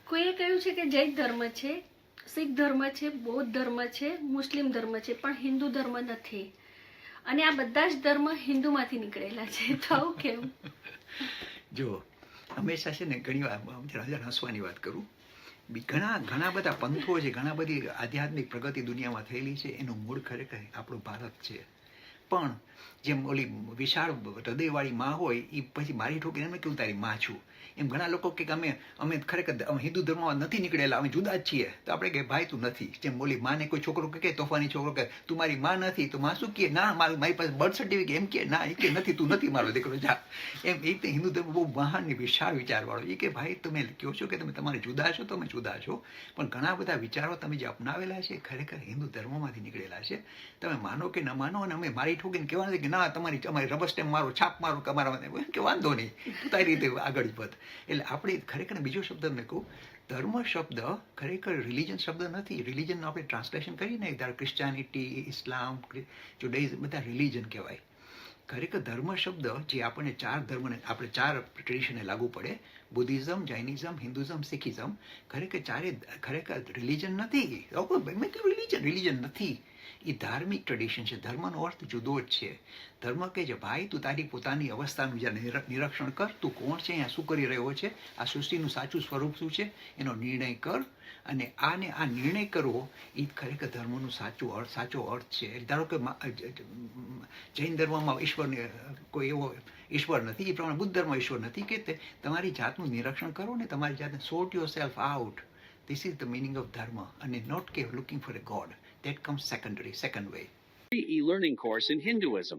કોઈએ કહ્યું છે કે જૈન ધર્મ છે, શીખ ધર્મ છે, બૌદ્ધ ધર્મ છે, મુસ્લિમ ધર્મ છે, પણ હિન્દુ ધર્મ નથી. અને આ બધા જ ધર્મ હિન્દુમાંથી નીકળેલા છે. તો આવું કેમ? જો હંમેશા છે ને ઘણી વાર હસવાની વાત કરું, ઘણા બધા પંથો છે, ઘણા બધી આધ્યાત્મિક પ્રગતિ દુનિયામાં થયેલી છે, એનું મૂળ ખરેખર આપણું ભારત છે. પણ જેમ ઓલી વિશાળ હૃદયવાળી માં હોય એ પછી મારી ઠોકીને એમ કેવું તારી માં છું, એમ ઘણા લોકો કે અમે ખરેખર હિન્દુ ધર્મમાં નથી નીકળેલા, અમે જુદા જ છીએ. તો આપણે કે ભાઈ તું નથી. જેમ ઓલી માને કોઈ છોકરો કે તોફાની છોકરો કે તું મારી માં નથી, તો માં શું કહે, ના મારી પાસે બર્થ સર્ટિફિકેટ, એમ કે ના એ કે નથી, તું નથી મારો દીકરો, જા. એમ એ રીતે હિન્દુ ધર્મ બહુ મહાન વિશાળ વિચારવાળો. એ કે ભાઈ તમે કહો છો કે તમે તમારે જુદા છો, તમે જુદા છો, પણ ઘણા બધા વિચારો તમે જે અપનાવેલા છે ખરેખર હિન્દુ ધર્મમાંથી નીકળેલા છે. તમે માનો કે ન માનો, અને અમે મારી ઠોકીને કહેવાનું નથી કે ના તમારી રબર સ્ટેમ્પ મારો, છાપ મારો કે અમારા, કે વાંધો નહીં, તું તારી રીતે આગળ વધ. એટલે આપણે ખરેખર બીજો શબ્દ મેં કહું, ધર્મ શબ્દ ખરેખર રિલિજન શબ્દ નથી. રિલિજન આપણે ટ્રાન્સલેશન કરીને ધારો ક્રિશ્ચિયાનિટી, ઇસ્લામ, જુડાઇઝમ બધા રિલિજન કહેવાય. ખરેખર ધર્મ શબ્દ જે આપણને ચાર ધર્મને, આપણે ચાર ટ્રેડિશનને લાગુ પડે, બુદ્ધિઝમ, જૈનિઝમ, હિન્દુઝમ, શીખિઝમ, ખરેખર રિલિજન નથી. મેં કહ્યું રિલિજન નથી, એ ધાર્મિક ટ્રેડિશન છે. ધર્મનો અર્થ જુદો જ છે. ધર્મ કે છે ભાઈ તું તારી પોતાની અવસ્થાનું જ્યારે નિરીક્ષણ કર, તું કોણ છે, અહીંયા શું કરી રહ્યો છે, આ સૃષ્ટિનું સાચું સ્વરૂપ શું છે, એનો નિર્ણય કર. અને આ નિર્ણય કરવો એ ખરેખર ધર્મનું સાચો અર્થ છે. ધારો કે જૈન ધર્મમાં ઈશ્વરને કોઈ એવો ઈશ્વર નથી, એ પ્રમાણે બુદ્ધ ધર્મમાં ઈશ્વર નથી, કે તમારી જાતનું નિરીક્ષણ કરો ને તમારી જાતને sort your self out. This is the meaning of dharma, and not looking for a god. That comes secondary, second way. Free e-learning course in Hinduism.